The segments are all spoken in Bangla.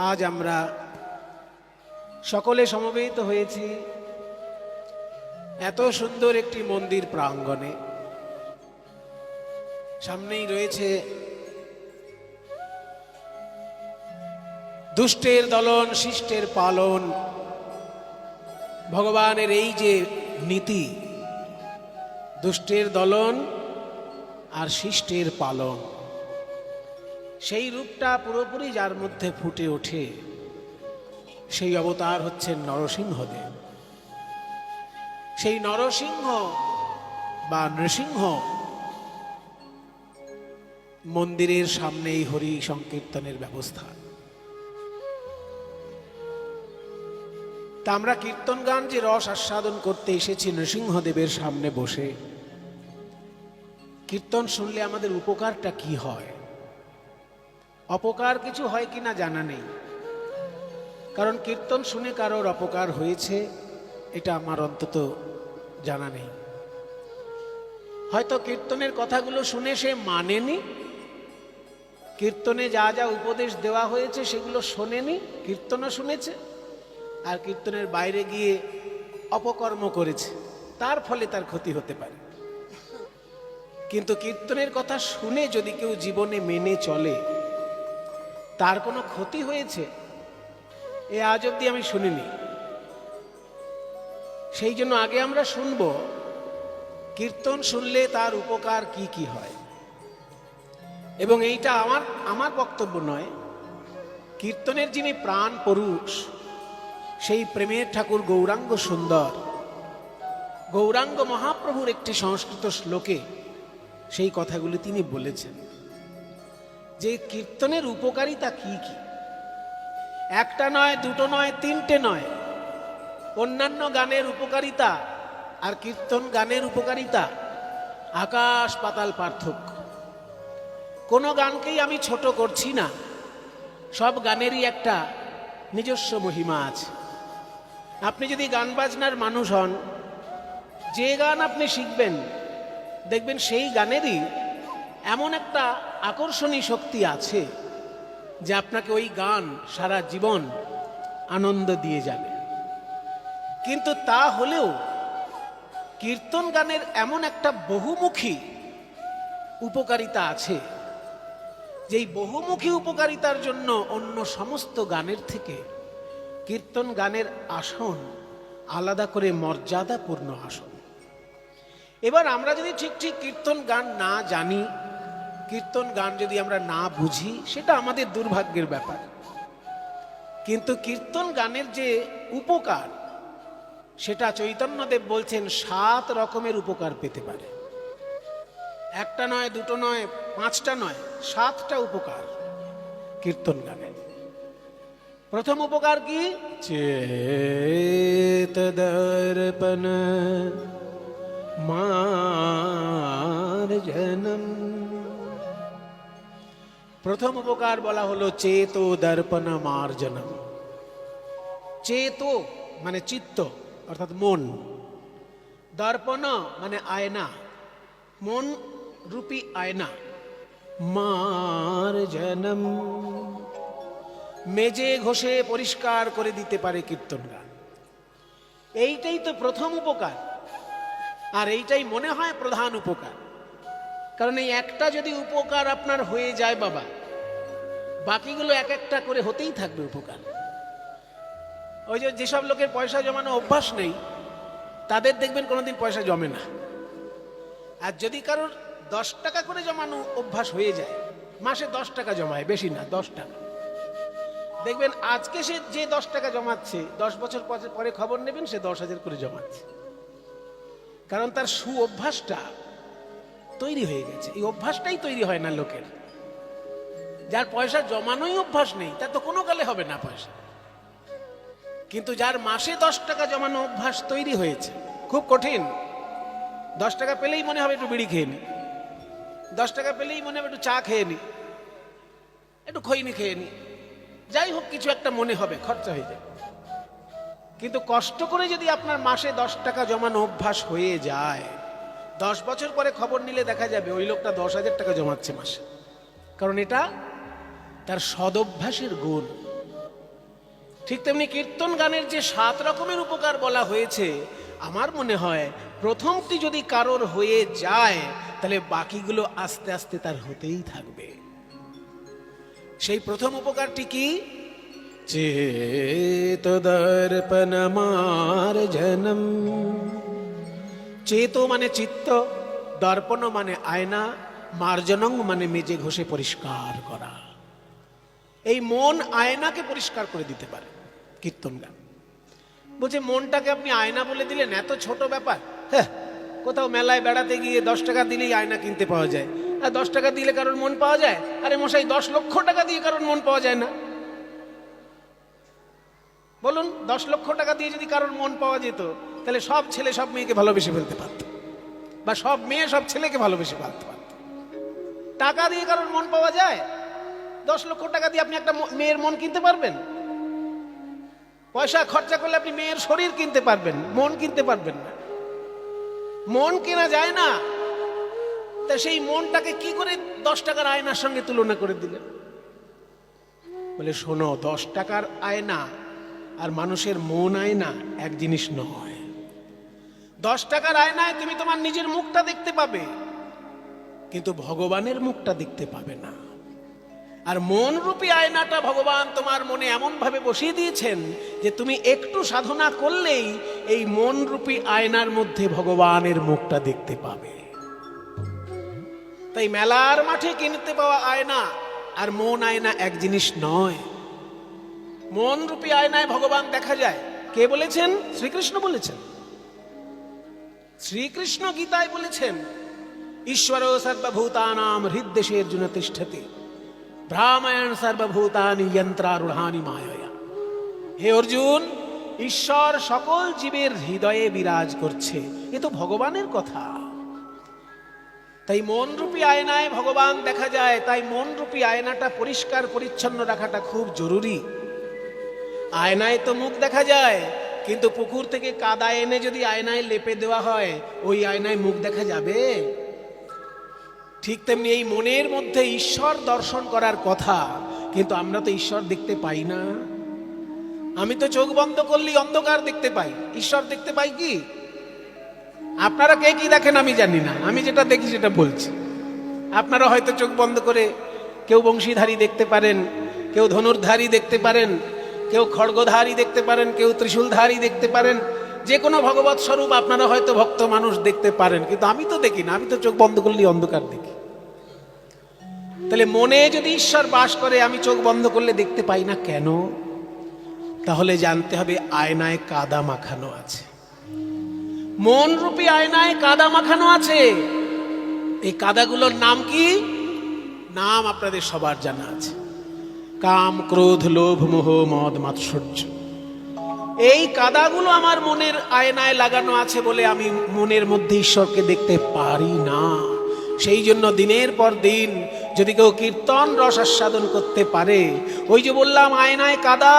আজ আমরা সকলে সমবেত হয়েছি এত সুন্দর একটি মন্দির প্রাঙ্গণে। সামনেই রয়েছে দুষ্টের দলন শিষ্টের পালন, ভগবানের এই যে নীতি, দুষ্টের দলন আর শিষ্টের পালন, সেই রূপটা পুরোপুরি যার মধ্যে ফুটে ওঠে, সেই অবতার হচ্ছেন নরসিংহদেব। সেই নরসিংহ বা নৃসিংহ মন্দিরের সামনেই হরি সংকীর্তনের ব্যবস্থা। তা আমরা কীর্তন গান যে রস আস্বাদন করতে এসেছি নৃসিংহদেবের সামনে বসে, কীর্তন শুনলে আমাদের উপকারটা কি হয়? অপকার কিছু হয় কিনা জানা নেই, কারণ কীর্তন শুনে কারোর অপকার হয়েছে এটা আমার অন্তত জানা নেই। হয়তো কীর্তনের কথাগুলো শুনে সে মানেনি, কীর্তনে যা যা উপদেশ দেওয়া হয়েছে সেগুলো শোনেনি, কীর্তনও শুনেছে আর কীর্তনের বাইরে গিয়ে অপকর্ম করেছে, তার ফলে তার ক্ষতি হতে পারে। কিন্তু কীর্তনের কথা শুনে যদি কেউ জীবনে মেনে চলে, তার কোনো ক্ষতি হয়েছে এ আজ অব্দি আমি শুনিনি। সেই জন্য আগে আমরা শুনব কীর্তন শুনলে তার উপকার কি কি হয়। এবং এইটা আমার বক্তব্য নয়, কীর্তনের যিনি প্রাণ পুরুষ, সেই প্রেমের ঠাকুর গৌরাঙ্গ সুন্দর, গৌরাঙ্গ মহাপ্রভুর একটি সংস্কৃত শ্লোকে সেই কথাগুলি তিনি বলেছেন যে কীর্তনের উপকারিতা কি কি। একটা নয়, দুটো নয়, তিনটে নয়। অন্যান্য গানের উপকারিতা আর কীর্তন গানের উপকারিতা আকাশ পাতাল পার্থক্য। কোনো গানকেই আমি ছোট করছি না, সব গানেরই একটা নিজস্ব মহিমা আছে। আপনি যদি গান বাজনার মানুষ হন, যে গান আপনি শিখবেন দেখবেন সেই গানেরই এমন একটা আকর্ষণী শক্তি আছে যে আপনাকে ওই গান সারা জীবন আনন্দ দিয়ে যাবে। কিন্তু তা হলেও কীর্তন গানের এমন একটা বহুমুখী উপকারিতা আছে, যেই বহুমুখী উপকারিতার জন্য অন্য সমস্ত গানের থেকে কীর্তন গানের আসন আলাদা করে মর্যাদাপূর্ণ আসন। এবার আমরা যদি ঠিক ঠিক কীর্তন গান না জানি, কীর্তন গান যদি আমরা না বুঝি, সেটা আমাদের দুর্ভাগ্যের ব্যাপার। কিন্তু কীর্তন গানের যে উপকার, সেটা চৈতন্যদেব বলছেন 7 রকমের উপকার পেতে পারে। একটা নয়, দুটো নয়, 5টা নয়, 7টা উপকার কীর্তন গানের। প্রথম উপকার কি? চেত দর্পণ মার্জনম। প্রথম উপকার বলা হলো চেতো দর্পণ মার্জনম। চেতো মানে চিত্ত অর্থাৎ মন, দর্পণ মানে আয়না, মন রূপী আয়না। মার্জনম মেজে ঘষে পরিষ্কার করে দিতে পারে কীর্তন গান। এইটাই তো প্রথম উপকার, আর এইটাই মনে হয় প্রধান উপকার। কারণ এই একটা যদি উপকার আপনার হয়ে যায় বাবা, বাকিগুলো এক একটা করে হতেই থাকবে উপকার। ওই যেসব লোকের পয়সা জমানো অভ্যাস নেই, তাদের দেখবেন কোনোদিন পয়সা জমে না। আর যদি কারোর 10 টাকা করে জমানো অভ্যাস হয়ে যায়, মাসে 10 টাকা জমায়, বেশি না 10 টাকা, দেখবেন আজকে সে যে 10 টাকা জমাচ্ছে, 10 বছর পরে খবর নেবেন সে 10,000 করে জমাচ্ছে। কারণ তার সু অভ্যাসটা তৈরি হয়ে গেছে। এই অভ্যাসটাই তৈরি হয় না লোকের। যার পয়সা জমানোই অভ্যাস নেই, তার তো কোনো কালে হবে না পয়সা। কিন্তু যার মাসে 10 টাকা জমানো অভ্যাস তৈরি হয়েছে, খুব কঠিন। 10 টাকা পেলেই মনে হবে একটু বিড়ি খেয়ে নি, 10 টাকা পেলেই মনে হবে একটু চা খেয়ে নি, একটু খৈনি খেয়ে নি, যাই হোক কিছু একটা মনে হবে, খরচা হয়ে যায়। কিন্তু কষ্ট করে যদি আপনার মাসে 10 টাকা জমানো অভ্যাস হয়ে যায়, 10 বছর পরে খবর নিলে দেখা যাবে ওই লোকটা 10,000 টাকা জমাচ্ছে মাসে। কারণ এটা তার সদভ্যাসের গুণ। ঠিক তেমনি কীর্তন গানের যে 7 রকমের উপকার বলা হয়েছে, আমার মনে হয় প্রথমটি যদি কারোর হয়ে যায় তাহলে বাকিগুলো আস্তে আস্তে তার হতেই থাকবে। সেই প্রথম উপকারটি কি? চেতো দর্পণ মার্জনম। চেতো মানে চিত্ত, দর্পণ মানে আয়না, মার্জনং মানে মেজে ঘষে পরিষ্কার করা। এই মন আয়নাকে পরিষ্কার করে দিতে পারে কীর্তন গান। বলছে মনটাকে আপনি আয়না বলে দিলেন, এত ছোট ব্যাপার। হ্যাঁ, কোথাও মেলায় বেড়াতে গিয়ে 10 টাকা দিলেই আয়না কিনতে পাওয়া যায়, আর 10 টাকা দিলে কারোর মন পাওয়া যায়? আরে মশাই, 10 লক্ষ টাকা দিয়ে কারোর মন পাওয়া যায় না? বলুন, 10 লক্ষ টাকা দিয়ে যদি কারোর মন পাওয়া যেত তাহলে সব ছেলে সব মেয়েকে ভালোবেসে ফেলতে পারত, বা সব মেয়ে সব ছেলেকে ভালোবেসে ফেলতে পারত। টাকা দিয়ে কারোর মন পাওয়া যায়? 10 লক্ষ টাকা দিয়ে আপনি একটা মেয়ের মন কিনতে পারবেন? পয়সা খরচা করলে আপনি মেয়ের শরীর কিনতে পারবেন, মন কিনতে পারবেন না। মন কেনা যায় না। তা সেই মনটাকে কি করে 10 টাকার আয়নার সঙ্গে তুলনা করে দিলেন? বলে শোনো, 10 টাকার আয়না আর মানুষের মন আয়না এক জিনিস নয়। 10 টাকার আয়নায় তুমি তোমার নিজের মুখটা দেখতে পাবে, কিন্তু ভগবানের মুখটা দেখতে পাবে না। আর মন রূপী আয়নাটা ভগবান তোমার মনে এমন ভাবে বসিয়ে দিয়েছেন যে তুমি একটু সাধনা করলেই এই মন রূপী আয়নার মধ্যে ভগবানের মুখটা দেখতে পাবে। তাই মেলার মাঠে কিনতে পাওয়া আয়না আর মন আয়না এক জিনিস নয়। মন রূপী আয়নায় ভগবান দেখা যায়। কে বলেছেন? শ্রীকৃষ্ণ বলেছেন। শ্রীকৃষ্ণ গীতায় বলেছেন, ঈশ্বর সর্বভূতানাম হৃদ্দেশের্জুন তিষ্ঠতি ভ্রামায়ণ সর্বভূতানি যন্ত্রারূঢ়ানি মায়া। হে অর্জুন, ঈশ্বর সকল জীবের হৃদয়ে বিরাজ করছে, এ তো ভগবানের কথা। তাই মন রূপী আয়নায় ভগবান দেখা যায়। তাই মন রূপী আয়নাটা পরিষ্কার পরিচ্ছন্ন রাখাটা খুব জরুরি। আয়নায় তো মুখ দেখা যায়, কিন্তু পুকুর থেকে কাদা এনে যদি আয়নায় লেপে দেওয়া হয়, ওই আয়নায় মুখ দেখা যাবে? ঠিক তেমনি এই মনের মধ্যে ঈশ্বর দর্শন করার কথা, কিন্তু আমরা তো ঈশ্বর দেখতে পাই না। আমি তো চোখ বন্ধ করলেই অন্ধকার দেখতে পাই, ঈশ্বর দেখতে পাই কি? আপনারা কে কি দেখেন আমি জানি না, আমি যেটা দেখি সেটা বলছি। আপনারা হয়তো চোখ বন্ধ করে কেউ বংশীধারী দেখতে পারেন, কেউ ধনুর্ধারী দেখতে পারেন, কেউ খড়গধারী দেখতে পারেন, কেউ ত্রিশূলধারী দেখতে পারেন। যে কোনো ভগবৎ স্বরূপ আপনারা হয়তো ভক্ত মানুষ দেখতে পারেন, কিন্তু আমি তো দেখি না। আমি তো চোখ বন্ধ করলেই অন্ধকার দেখি। তাহলে মনে যদি ঈশ্বর বাস করে, আমি চোখ বন্ধ করলে দেখতে পাই না কেন? তাহলে জানতে হবে আয়নায় কাদা মাখানো আছে। মন রূপী আয়নায় কাদা মাখানো আছে। এই কাদাগুলোর নাম কি? নাম আপনাদের সবার জানা আছে, কাম, ক্রোধ, লোভ, মোহ, মদ, মাৎসর্য। এই কাদাগুলো আমার মনের আয়নায় লাগানো আছে বলে আমি মনের মধ্যে ঈশ্বরকে দেখতে পারি না। সেই জন্য দিনের পর দিন যদি কেউ কীর্তন রস আস্বাদন করতে পারে, ওই যে বললাম আয়নায় কাদা,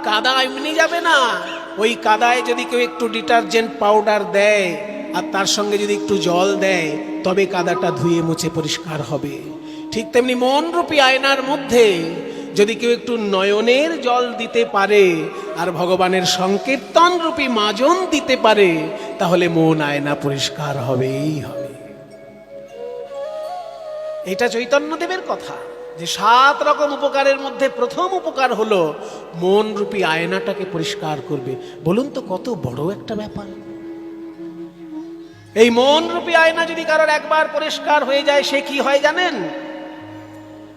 কাদা এমনি যাবে না। ওই কাদায় যদি কেউ একটু ডিটারজেন্ট পাউডার দেয় আর তার সঙ্গে যদি একটু জল দেয়, তবে কাদাটা ধুয়ে মুছে পরিষ্কার হবে। ঠিক তেমনি মন রূপী আয়নার মধ্যে যদি কেউ একটু নয়নের জল দিতে পারে আর ভগবানের সংকীর্তন রূপী মাজন দিতে পারে, তাহলে মন আয়না পরিষ্কার হবেই হবে। এটা চৈতন্যদেবের কথা, যে 7 রকম উপকারের মধ্যে প্রথম উপকার হলো মন রূপী আয়নাটাকে পরিষ্কার করবে। বলুন তো কত বড় একটা ব্যাপার। এই মন রূপী আয়না যদি কারোর একবার পরিষ্কার হয়ে যায়, সে কি হয় জানেন?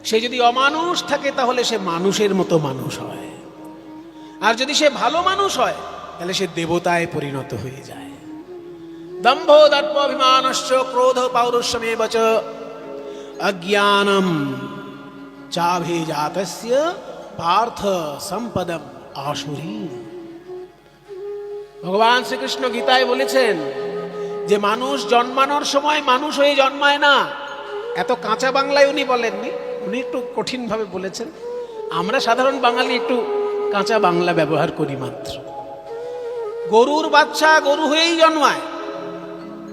সে যদি অমানুষ থাকে তাহলে সে মানুষের মতো মানুষ হয়, আর যদি সে ভালো মানুষ হয় তাহলে সে দেবতায় পরিণত হয়ে যায়। দম্ভ দর্প অভিমানশ্চ ক্রোধ পৌরুষমেব চ অজ্ঞানম চাভিজাতস্য পার্থ সম্পদম আসুরী। ভগবান শ্রীকৃষ্ণ গীতায় বলেছেন যে মানুষ জন্মানোর সময় মানুষ হয়ে জন্মায় না। এত কাঁচা বাংলায় উনি বলেননি, উনি একটু কঠিন ভাবে বলেছেন। আমরা সাধারণ বাঙালি একটু কাঁচা বাংলা ব্যবহার করি মাত্র। গরুর বাচ্চা গরু হয়েই জন্মায়,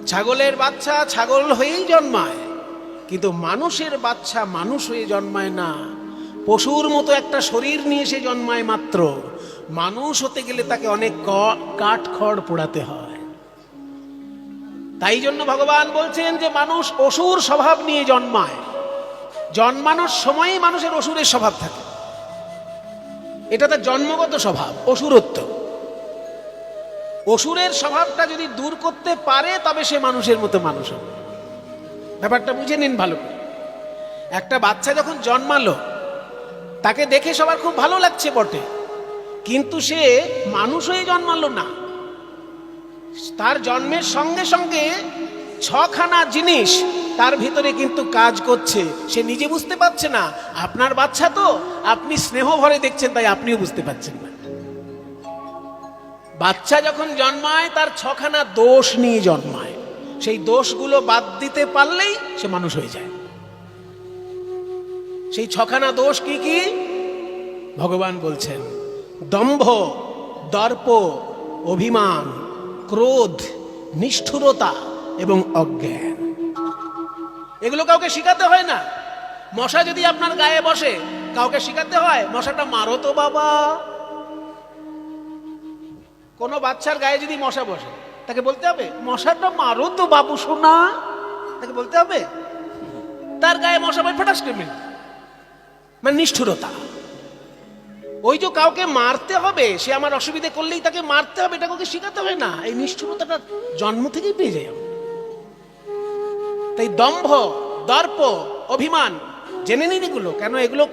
ছাগলের বাচ্চা ছাগল হয়েই জন্মায়, কিন্তু মানুষের বাচ্চা মানুষ হয়ে জন্মায় না। পশুর মতো একটা শরীর নিয়ে সে জন্মায় মাত্র। মানুষ হতে গেলে তাকে অনেক কাঠ খড় পোড়াতে হয়। তাই জন্য ভগবান বলছেন যে মানুষ অসুর স্বভাব নিয়ে জন্মায়, জন্মানোর সময়ই মানুষের অসুরের স্বভাব থাকে, এটা তার জন্মগত স্বভাব, অসুরত্ব। অসুরের স্বভাবটা যদি দূর করতে পারে তবে সে মানুষের মতো মানুষ হবে। ব্যাপারটা বুঝে নিন ভালো করে। একটা বাচ্চা যখন জন্মালো তাকে দেখে সবার খুব ভালো লাগছে বটে, কিন্তু সে মানুষ হয়ে জন্মালো না। তার জন্মের সঙ্গে সঙ্গে ছখানা জিনিস তার ভিতরে কিন্তু কাজ করছে, সে নিজে বুঝতে পারছে না। আপনার বাচ্চা তো আপনি স্নেহ ভরে দেখছেন, তাই আপনিও বুঝতে পারছেন না। বাচ্চা যখন জন্মায় তার ছখানা দোষ নিয়ে জন্মায়, সেই দোষগুলো বাদ দিতে পারলেই সে মানুষ হয়ে যায়। সেই ছখানা দোষ কি কি ভগবান বলছেন? দম্ভ, দর্প, অভিমান, ক্রোধ, নিষ্ঠুরতা এবং অজ্ঞান। এগুলো কাউকে শিখাতে হয় না। মশা যদি আপনার গায়ে বসে কাউকে শিখাতে হয় মশাটা মারো তো বাবা? কোনো বাচ্চার গায়ে যদি মশা বসে তাকে বলতে হবে মশাটা মারো তো বাবু সোনা? তাকে বলতে হবে? তার গায়ে মশা বসে ফটাস করে মানে নিষ্ঠুরতা। ওই যে কাউকে মারতে হবে, সে আমার অসুবিধে করলেই তাকে মারতে হবে, এটা কাউকে শিখাতে হয় না। এই নিষ্ঠুরতাটা জন্ম থেকেই পেয়ে যায়। তাই দম্ভ, দর্প, অভিমান জেনে নিন এগুলো। কেন এগুলো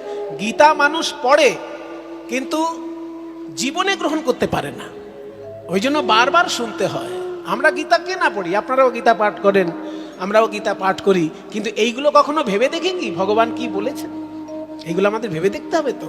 গীতা মানুষ পড়ে কিন্তু জীবনে গ্রহণ করতে পারে না, ওই জন্য বারবার শুনতে হয়। আমরা গীতা কে না পড়ি, আপনারাও গীতা পাঠ করেন, আমরাও গীতা পাঠ করি, কিন্তু এইগুলো কখনো ভেবে দেখি কি ভগবান কি বলেছেন? এইগুলো আমাদের ভেবে দেখতে হবে তো।